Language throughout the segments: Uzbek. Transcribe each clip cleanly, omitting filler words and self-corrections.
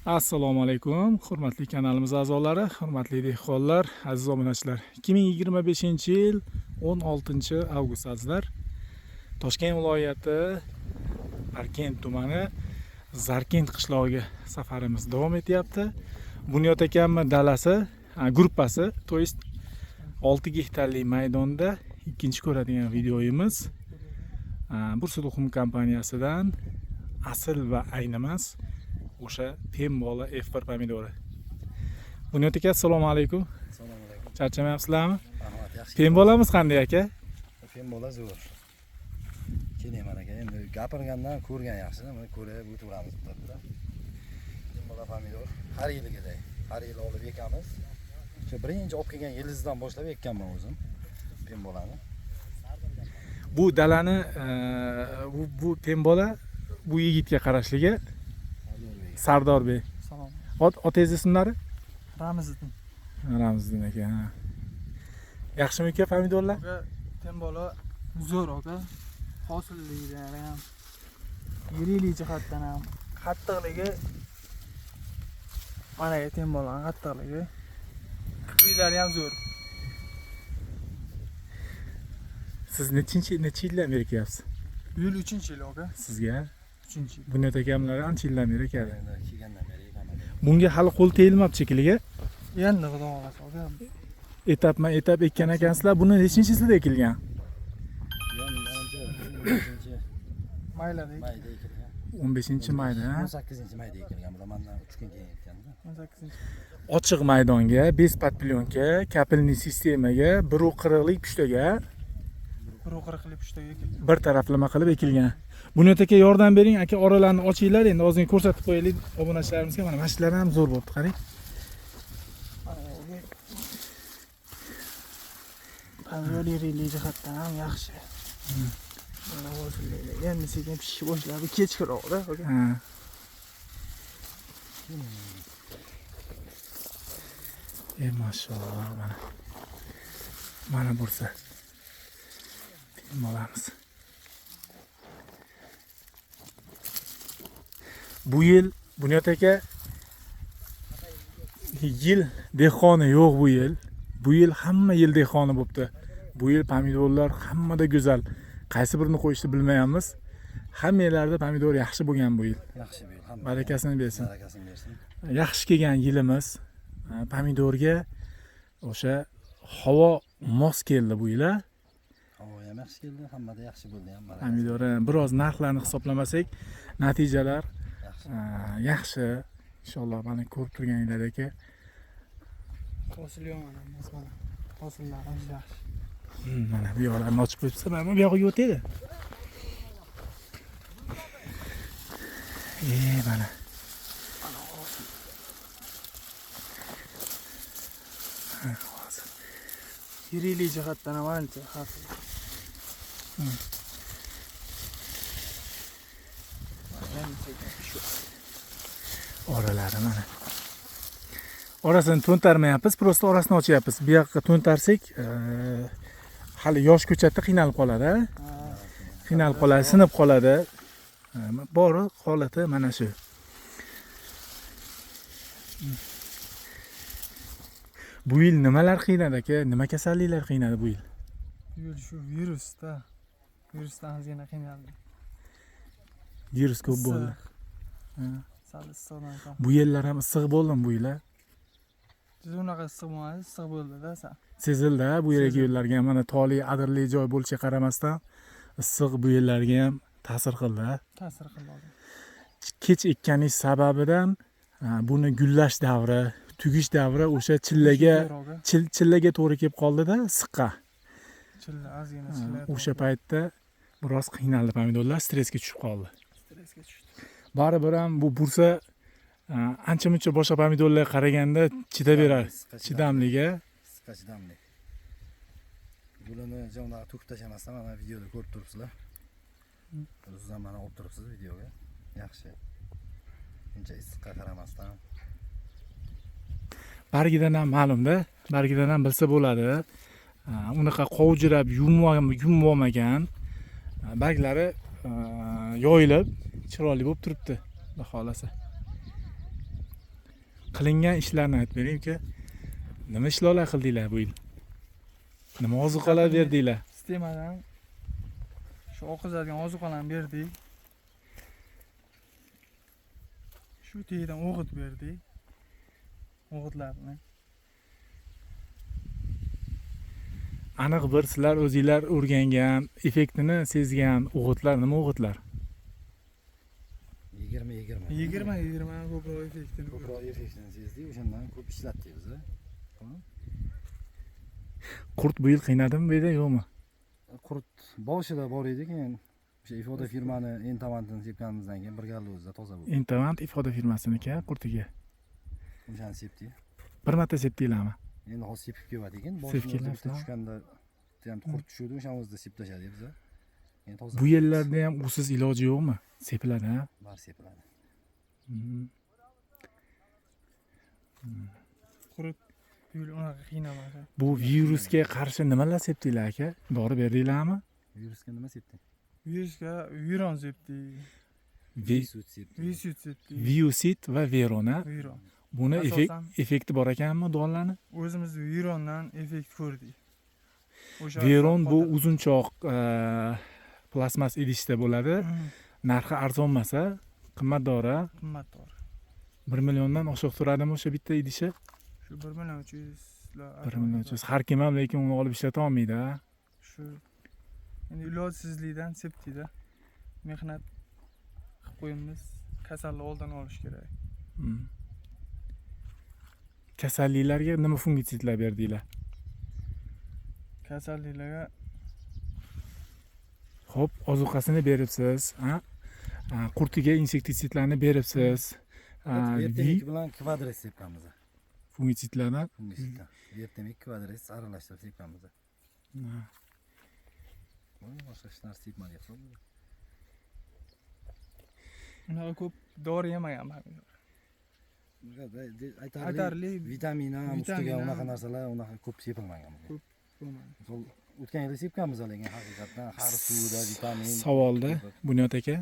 Assalomu alaykum, hurmatli kanalimiz a'zolari, hurmatli dehqonlar, aziz obunachilar. 2025-yil 16-avgust azizlar. Toshkent viloyati Parkent tumani Zarkent qishlog'iga safarimiz davom etyapti. Bunyod akamning dalasi, gruppasi, to есть 6 gektarlik maydonda ikkinchi ko'radigan videoyimiz. Bursa tuxum kompaniyasidan asl va aynamas o'sha Pembola F1 pomidori. Bunyod aka, assalomu alaykum. Assalomu alaykum. Charchamayapsizlarmi? Rahmat, yaxshi. Pembolamiz qanday aka? Pembola zo'r. Keling mana aka, endi gapirgandan ko'rgan yaxshi, mana ko'rib o'tiramiz bitta. Pembola pomidor har yilgidek. Har yil olib ekamiz. O'sha birinchi olib kelgan yilingizdan boshlab ekkanman o'zim Pembolani. Bu dalani bu Pembola bu yigitga qarashligi Sardorbek. Salom. Otangiz ismlari? Ramiziddin. Ramiziddin aka. Yaxshimi aka pomidorlar? Aka, Pembola zo'r aka. Hosilligidan ham, yiriklik jihatdan ham, qattiqligi mana Pembolaning qattiqligi. Kuylari ham zo'r. Siz nechinchi yildan beri kelyapsiz? Bu yil 3-yil aka. Sizga? 3-yil. Bunyod akamlar ancha yildan beri keladi. Endi kelgandan beri ekaman. Bunga hali qo'l tegilmabdi shekilliga. Endi xudo xolasa aka. Etap ekkan ekansizlar. Buni nechinchisida ekilgan? Maylada Mayda ekilgan. 15-mayda. 18-mayda ekilgan. Bu mandan 3 kun keyin ekanda. 18. Ochiq maydonga, bez podplyonka, kapelniy sistemaga, 1.40lik pushtaga 1.40lik pushtaga ekilgan. bir taraflama qilib ekilgan. Bunyod aka yordam bering, aka oralarni ochinglar, endi ozgina ko'rsatib qo'yaylik obunachilarimizga. Mana mashinalar ham zo'r bo'libdi, qarang. Pomidor yiriklik jihatdan ham yaxshi. Mana hosilliklar endi sekin pishib boshladi, kechkiroqda aka. Ha. Maşallah mana. Mana Bursa. Pembolamiz. Bu yil Bunyod aka yil dehqoni yo'q bu yil. Bu yil hamma yil dehqoni bo'libdi. Bu yil pomidorlar hammada go'zal. Qaysi birini qo'yishni bilmayapmiz. Hammalarda pomidor yaxshi bo'lgan bu yil. Yaxshi bu yil. Barakasini bersin. Barakasini bersin. Yaxshi kelgan yilimiz. Pomidorga o'sha havo mos keldi bu yil. Havo ham yaxshi keldi, hammada yaxshi bo'ldi ham. Pomidor biroz narxlarni hisoblamasak, natijalar yaxshi. Inshaalloh mana ko'rib turganinglardek Hosil yomon emas mana. Hosillar ham yaxshi. Mana bu yoqlarni ochib qo'yibsa, mana bu yoqqa o'tadi. Mana. Yiriklik jihatdan ham ancha xavfli. Oralari mana. Orasini to'ntarmayapmiz, prosta orasini ochyapmiz. Bu yoqqa to'ntarsak, hali yosh ko'chatda qiynalib qoladi. Qiynalib qoladi, sinib qoladi. Bori holati mana shu. Bu yil nimalar qiynadi aka? Nima kasalliklar qiynadi bu yil? Bu yil shu virusdan ozgina qiynaldi. Virus ko'p bo'ldi. Sal issiqdan ham. Bu yillar ham issiq bo'ldimi bu yil? Unaqa issiq bo'lmadi, issiq bo'ldi-da sal. Sezildi bu yerga yo'llarga mana toli adirli joy bo'lishiga qaramasdan issiq bu yillarga ham ta'sir qildi. Ta'sir qildi. Kech ekkanish sababidan buni gullash davri, tugish davri o'sha chillaga to'g'ri kelib qoldi-da, issiqqa. Ozgina chilla. O'sha paytda biroz qiynaldi pomidorlar, stressga tushib qoldi. Stressga tushdi. Baribir ham bu Bursa ancha-muncha boshqa pomidorlarga qaraganda chidaveradi. Chidamliga. Issiqqa chidamli. Gulini jonda to'kib tashamasdan mana videoda ko'rib turibsizlar. O'zingizdan mana olib turibsiz videoga. Yaxshi. Uncha issiqqa qaramasdan. Bargidan ham ma'lumda, bargidan ham bilsa bo'ladi. Unaqa qovjirab yumolmagan. Barglari yoyilib chiroyli bo'lib turibdi, xudo xolasa. qilingan ishlarni aytib bering uka. Nima ishlarlar qildinglar bu yil? Nima ozuqalar berdinglar? Sistemadan shu oqizadigan ozuqalarni berdik. Shu tegidan o'g'it berdik. O'g'itlarni. Aniq bir sizlar o'zinglar o'rgangan, effektini sezgan o'g'itlar nima o'g'itlar? 20 ko'proq effektini. Ko'proq effektini sezdik, o'shandan ko'p ishlatdik biz. Qurt bu yil qiynadimi bu yerda yo'qmi? Qurt boshida bor edi, keyin o'sha ifoda firmani entavantini sepganimizdan keyin bir galda o'zida toza bo'ldi. Intavant ifoda firmasiniki qurtiga. O'shani sepdik. Bir marta sepdinglarmi? Endi hozir sepib keldik ekan. Sepib Boshida kelasizlar. tushganda ham qurt tushdi, o'shani o'zida seplashadi biz. Endi toza. Bu yerlarda ham usiz iloji yo'qmi? Sepiladi, ha? Bari sepiladi. Qurut yul unaqa qiynamadi. Bu virusga qarshi nimalar sepdinglar aka? Dori berdinglarmi? Virusga nima sepdik? Virusga viron sepdik. Visut sepdik. Visut sepdik. Viusit va verona. Viron. Buni Asosan- effekti bor ekanmi dorilarni? O'zimiz virondan effekt ko'rdik. O'sha Veron bu xotin- uzunchoq plastmas idishda bo'ladi. Narxi arzon emas-a, qimmat dori. qimmatdor. 1 milliondan oshiq turadimi o'sha bitta idishi? Shu 1 million 300 lar. 1 million 300. Har kim ham lekin uni olib ishlata olmaydi, ha. Shu endi ilojsizlikdan sepdik-da. Mehnat qilib qo'yamiz. Kasallik oldini olish kerak. Kasalliklarga nima fungitsidlar berdinglar? Kasalliklarga Xo'p, ozuqasini beribsiz, ha? Qurtiga insektisidlarni beribsiz. Vertemik bilan kvadrat sepganmiz. Fungitsidlardan Fungitsidlar. Vertemik kvadrat aralashtirib sepganmiz. Boshqa hech narsa sepmadik. unaqa ko'p dori yemaganman. Aytarli vitamina, ustiga Vitamina. unaqa narsalar unaqa ko'p sepilmagan. Bo'lmadi. Sol o'tgan yili sepganmiz lekin haqiqatdan har suvida vitamin. savolda Bunyod aka,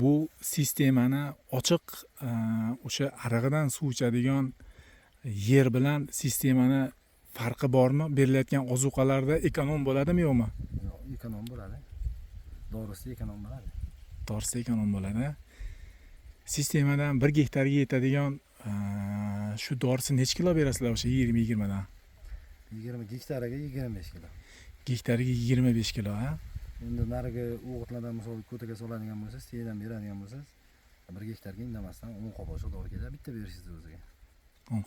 bu sistemani ochiq o'sha arig'idan suv ichadigan yer bilan sistemani farqi bormi? Berilayotgan ozuqalarda ekonom bo'ladimi yo'qmi? Ekonom bo'ladi. Dorisi ekonom bo'ladi. To'g'risi ekonom bo'ladi. Sistemadan 1 gektarga yetadigan shu dorisi necha kilo berasizlar o'sha 20 dan? 20 gektariga 25 kilo. Gektariga 25 kilo, ha? Endi narigi o'g'itlardan misol ko'taga soladigan bo'lsangiz, tedan beradigan bo'lsangiz, 1 gektarga indamasdan 10 qop oshiq dori keladi, bitta berishingiz o'ziga.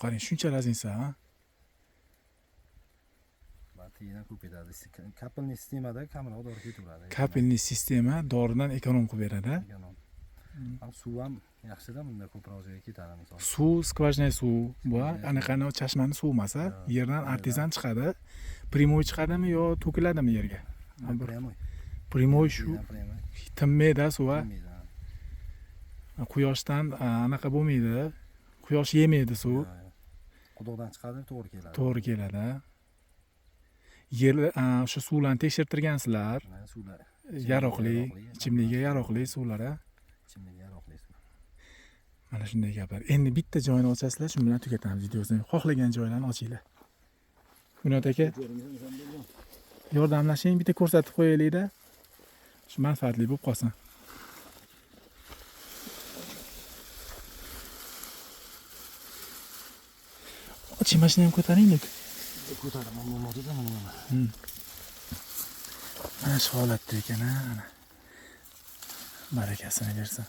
Qarang, shuncha raznica, ha? Tedan ko'p ketadi. Kapilni sistemada kamroq dori ketaveradi. Kapelniy sistema doridan ekonom qilib beradi. Ekonom. Ham suv ham yaxshida, bunda ko'proq joyga ketadi misol. Suv, skvajniy suv bu, anaqani chashmani suv emas, ha? Yerdan artezan chiqadi. Primoy chiqadimi yo to'kiladimi yerga? Primoy. Primoy shu Primoy. tinmaydi suv, ha? Bilmaydi, ha. Quyoshdan anaqa bo'lmaydi. Quyosh yemaydi suv. Quduqdan chiqadi, to'g'ri keladi. To'g'ri keladi, ha? Yer o'sha suvlarni tekshirtirgansizlar. Mana suvlar. Yaroqli, ichimlikka yaroqli suvlar, ha? Ichimlik yaroqli suv. Mana shunday gaplar. Endi bitta joyini ochasizlar, shu bilan tugatamiz videoni. Xohlagan joylarni ochinglar. Bunyod aka, yordamlashing, bitta ko'rsatib qo'yaylik-da. Shu manfaatli bo'lib qolsin. Oching, mashinani ham ko'taringlar. Ko'taraman bo'lmadi-da, mana. Mana shu holatda ekan, ha. Barakasini bersin.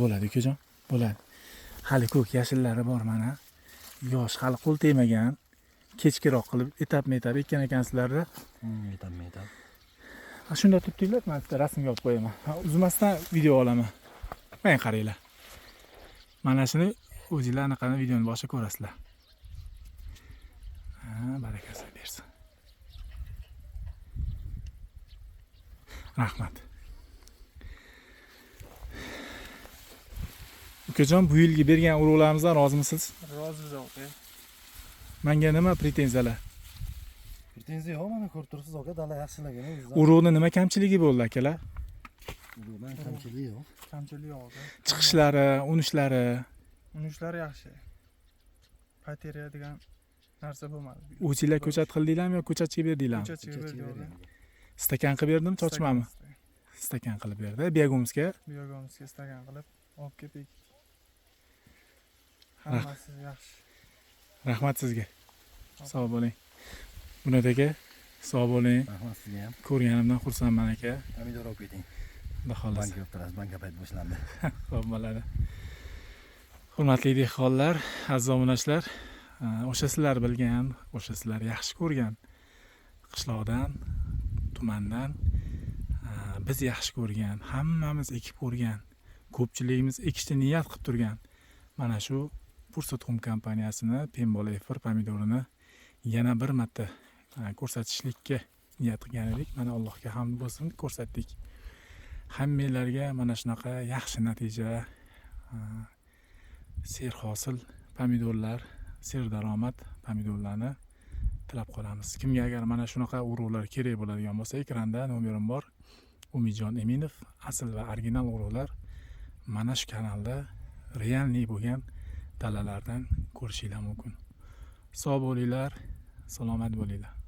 Bo'ladi ukajon, bo'ladi. Hali ko'k yashillari bor mana. Yosh, hali qo'l tegmagan. Kechkiroq qilib etap-metap ekkan ekansizlar-da. Yetam. Shunda turibdinglar, men bitta rasmga olib qo'yaman. Uzmasdan video olaman. Men qaranglar. Mana shuni o'zingizlar anaqani videoni boshida ko'rasizlar. Barakasini bersin. Rahmat. Ukajon, bu yilgi bergan urug'larimizdan rozimisiz? Rozimiz aka. Menga nima pretenziyalar? Pretenziya yo'q, mana ko'rib turibsiz aka, dala yaxshiligini o'zidan. Urug'ni nima kamchiligi bo'ldi akalar? Urug'dan kamchilik yo'q. Kamchilik yo'q. Chiqishlari, unishlari. Unishlari yaxshi. Pateriya degan narsa bo'lmadi. O'zinglar ko'chat qildinglarmi yo ko'chatchiga berdinglarmi? Ko'chatchiga berdik. Stakan qilib berdim, chochmami? Stakan qilib berdi. Biogomsga Biogomsga stakan qilib olib keldik. Hammasi yaxshi. rahmat sizga. Sog' bo'ling. Bunyod aka, sog' bo'ling. Rahmat sizga ham. Ko'rganimdan xursandman aka. Pomidor olib keting. Xudo xohlasa. Banka olib turasiz, banka payti boshlandi. Xo'p bo'ladi. Hurmatli dehqonlar, aziz obunachilar, o'sha sizlar bilgan, o'sha sizlar yaxshi ko'rgan qishloqdan, tumandan biz yaxshi ko'rgan, hammamiz ekib ko'rgan, ko'pchiligimiz ekishni niyat qilib turgan mana shu Bursa tuxum kompaniyasini Pembola Efir pomidorini yana bir marta ko'rsatishlikka niyat qilgan edik. Mana Allohga hamd bo'lsin, ko'rsatdik. Hammanglarga mana shunaqa yaxshi natija, serhosil pomidorlar, serdaromad pomidorlarni tilab qolamiz. Kimga agar mana shunaqa urug'lar kerak bo'ladigan bo'lsa, ekranda nomerim bor. Umidjon Eminov, asl va original urug'lar mana shu kanalda realniy bo'lgan dalalardan ko'rishinglar mumkin. Sog' bo'linglar, salomat bo'linglar.